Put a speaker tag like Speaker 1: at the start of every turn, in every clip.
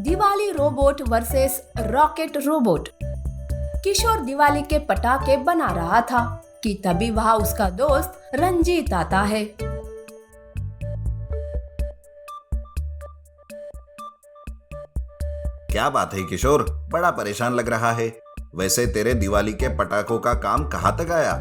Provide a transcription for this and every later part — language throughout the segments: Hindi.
Speaker 1: Diwali robot versus rocket robot. Kishore Diwali के पटाखे बना रहा था कि तभी वहां उसका दोस्त रंजीत आता है।
Speaker 2: क्या बात है किशोर, बड़ा परेशान लग रहा है। वैसे तेरे दिवाली के पटाखों का काम कहाँ तक आया?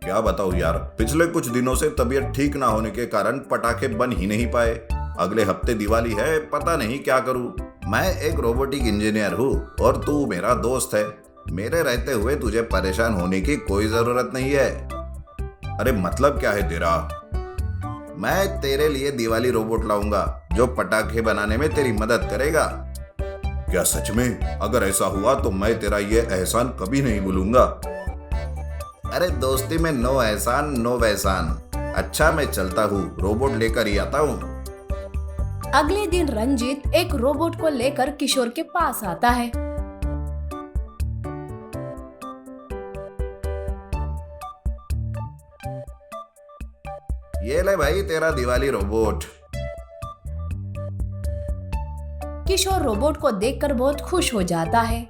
Speaker 2: क्या बताऊं यार, पिछले कुछ दिनों से तबीयत ठीक ना होने के कारण पटाखे बन ही नहीं पाए। अगले हफ्ते दिवाली है, पता नहीं क्या करूं। मैं एक रोबोटिक इंजीनियर हूँ और तू मेरा दोस्त है। मेरे रहते हुए तुझे परेशान होने की कोई जरूरत नहीं है। अरे मतलब क्या है तेरा? मैं तेरे लिए दिवाली रोबोट लाऊंगा जो पटाखे बनाने में तेरी मदद करेगा। क्या सच में? अगर ऐसा हुआ तो मैं तेरा ये एहसान कभी नहीं भूलूंगा। अरे दोस्ती में नो एहसान नो वहसान। अच्छा मैं चलता हूँ, रोबोट लेकर ही आता हूँ।
Speaker 1: अगले दिन रंजीत एक रोबोट को लेकर किशोर के पास आता है।
Speaker 2: ये ले भाई तेरा दिवाली रोबोट।
Speaker 1: किशोर रोबोट को देखकर बहुत खुश हो जाता है।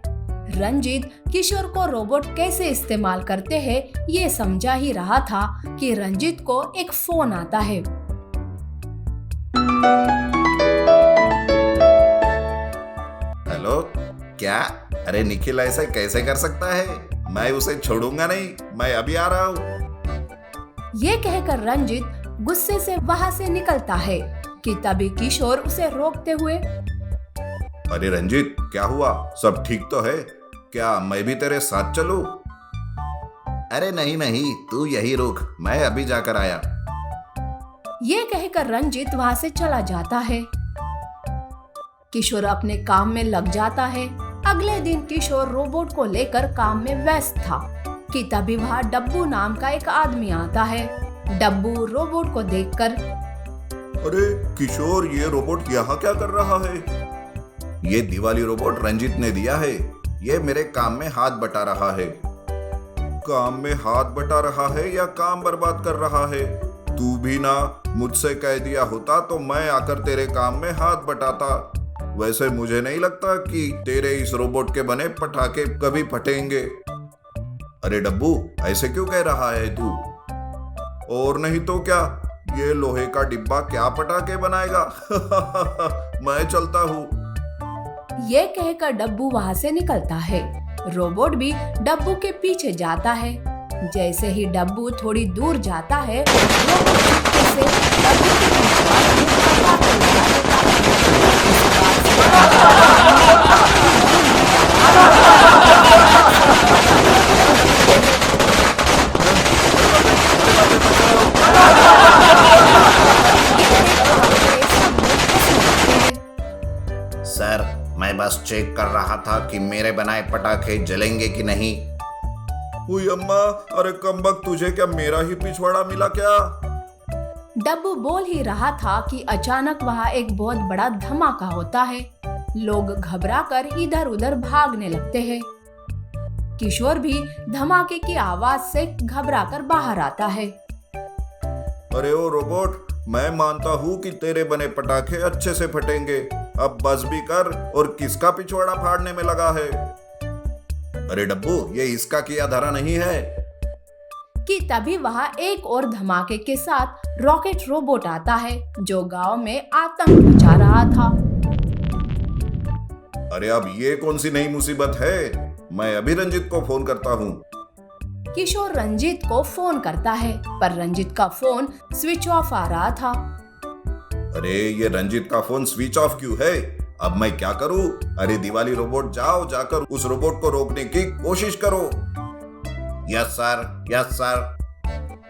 Speaker 1: रंजीत किशोर को रोबोट कैसे इस्तेमाल करते हैं ये समझा ही रहा था कि रंजीत को एक फोन आता है।
Speaker 2: हेलो, क्या? अरे निखिल ऐसे कैसे कर सकता है? मैं उसे छोड़ूंगा नहीं, मैं अभी आ रहा हूँ।
Speaker 1: ये कहकर रंजीत गुस्से से वहां से निकलता है कि तभी किशोर उसे रोकते हुए,
Speaker 2: अरे रंजीत, क्या हुआ? सब ठीक तो है? क्या मैं भी तेरे साथ चलूं? अरे नहीं नहीं, तू यही रुक, मैं अभी जाकर आया।
Speaker 1: ये कहकर रंजीत वहां से चला जाता है। किशोर अपने काम में लग जाता है। अगले दिन किशोर रोबोट को लेकर काम में व्यस्त था कि तभी वहां डब्बू नाम का एक आदमी आता है। डब्बू रोबोट को देखकर,
Speaker 2: अरे किशोर, ये रोबोट यहाँ क्या कर रहा है? ये दिवाली रोबोट रंजीत ने दिया है। ये मेरे काम में हाथ बटा रहा है। काम में हाथ बटा रहा है या काम बर्बाद कर रहा है? तू भी ना मुझसे कह दिया होता तो मैं आकर तेरे काम में हाथ बटाता। वैसे मुझे नहीं लगता कि तेरे इस रोबोट के बने पटाखे कभी फटेंगे। अरे डब्बू, ऐसे क्यों कह रहा है तू? और नहीं तो क्या, ये लोहे का डिब्बा क्या पटाखे बनाएगा? मैं चलता हूँ।
Speaker 1: ये कहकर डब्बू वहां से निकलता है। रोबोट भी डब्बू के पीछे जाता है। जैसे ही डब्बू थोड़ी दूर जाता है, रोबोट चुपके से डब्बू के पीछे पटाखे उड़ाता
Speaker 2: सर, मैं बस चेक कर रहा था कि मेरे बनाए पटाखे जलेंगे कि नहीं। हुई अम्मा, अरे कमबख्त, तुझे क्या मेरा ही पिछवाड़ा मिला क्या?
Speaker 1: डब्बू बोल ही रहा था कि अचानक वहां एक बहुत बड़ा धमाका होता है। लोग घबराकर इधर उधर भागने लगते हैं। किशोर भी धमाके की आवाज से घबराकर बाहर आता है।
Speaker 2: अरे ओ रोबोट, मैं मानता हूँ कि तेरे बने पटाखे अच्छे से फटेंगे। अब बस भी कर, और किसका पिछवाड़ा फाड़ने में लगा है? अरे डब्बू, ये इसका किया धरा नहीं है।
Speaker 1: कि तभी वहां एक और धमाके के साथ रॉकेट रोबोट आता है जो गांव में आतंक मचा रहा था।
Speaker 2: अरे अब ये कौन सी नई मुसीबत है? मैं अभी रंजीत को फोन करता हूँ।
Speaker 1: किशोर रंजीत को फोन करता है, पर रंजीत का फोन स्विच ऑफ आ रहा था।
Speaker 2: अरे ये रंजीत का फोन स्विच ऑफ क्यों है? अब मैं क्या करूं? अरे दिवाली रोबोट, जाओ जाकर उस रोबोट को रोकने की कोशिश करो। Yes sir, yes sir.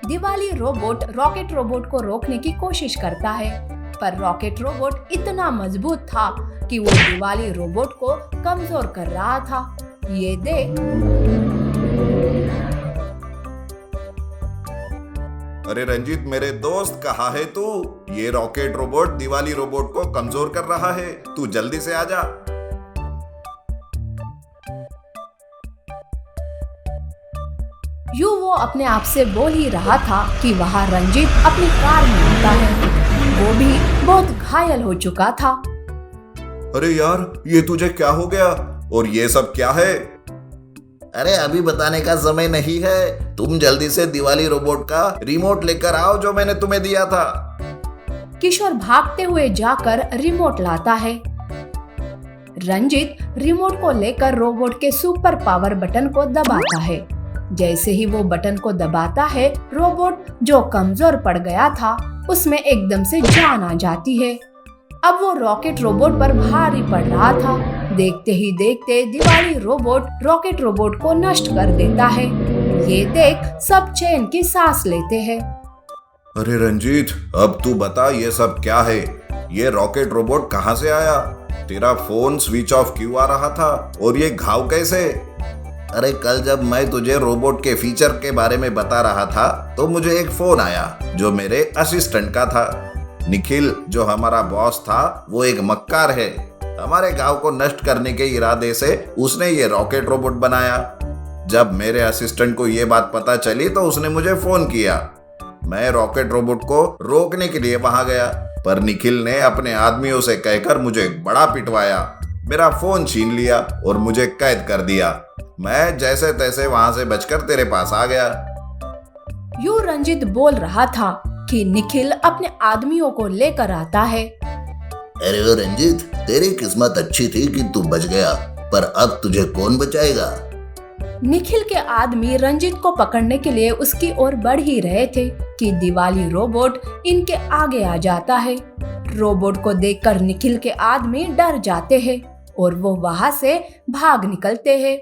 Speaker 1: Diwali robot rocket robot को रोकने की कोशिश करता है, पर रॉकेट रोबोट इतना मजबूत था कि वो दिवाली रोबोट को कमजोर कर रहा था। ये देख,
Speaker 2: अरे रंजीत मेरे दोस्त, कहाँ है तू? ये रॉकेट रोबोट दिवाली रोबोट को कमजोर कर रहा है, तू जल्दी से आ जा।
Speaker 1: यूं वो अपने आप से बोल ही रहा था कि वहां रंजीत अपनी कार में आता है। वो भी बहुत घायल हो चुका था।
Speaker 2: अरे यार, ये तुझे क्या हो गया? और ये सब क्या है? अरे अभी बताने का समय नहीं है, तुम जल्दी से दिवाली रोबोट का रिमोट लेकर आओ जो मैंने तुम्हें दिया था।
Speaker 1: किशोर भागते हुए जाकर रिमोट लाता है। रंजित रिमोट को लेकर रोबोट के सुपर पावर बटन को दबाता है। जैसे ही वो बटन को दबाता है, रोबोट जो कमजोर पड़ गया था उसमें एकदम से जान आ जाती है। अब वो रॉकेट रोबोट पर भारी पड़ रहा था। देखते ही देखते दिवाली रोबोट रॉकेट रोबोट को नष्ट कर देता है। ये देख सब चैन की सांस लेते हैं।
Speaker 2: अरे रंजीत, अब तू बता ये सब क्या है? ये रॉकेट रोबोट कहाँ से आया? तेरा फोन स्विच ऑफ क्यों आ रहा था? और ये घाव कैसे? अरे कल जब मैं तुझे रोबोट के फीचर के बारे में बता रहा था तो मुझे एक फोन आया जो मेरे असिस्टेंट का था। निखिल जो हमारा बॉस था वो एक मक्कार है। हमारे गांव को नष्ट करने के इरादे से उसने ये रॉकेट रोबोट बनाया। जब मेरे असिस्टेंट को ये बात पता चली तो उसने मुझे फोन किया। मैं रॉकेट रोबोट को रोकने के लिए वहां गया, पर निखिल ने अपने आदमियों से कहकर मुझे बड़ा पिटवाया, मेरा फोन छीन लिया और मुझे कैद कर दिया। मैं जैसे तैसे वहां से बचकर तेरे पास आ गया।
Speaker 1: यूं रंजित बोल रहा था कि निखिल अपने आदमियों को लेकर आता है।
Speaker 3: अरे ओ रंजीत, तेरी किस्मत अच्छी थी कि तू बच गया, पर अब तुझे कौन बचाएगा?
Speaker 1: निखिल के आदमी रंजित को पकड़ने के लिए उसकी ओर बढ़ ही रहे थे कि दिवाली रोबोट इनके आगे आ जाता है। रोबोट को देखकर निखिल के आदमी डर जाते हैं और वो वहां से भाग निकलते हैं।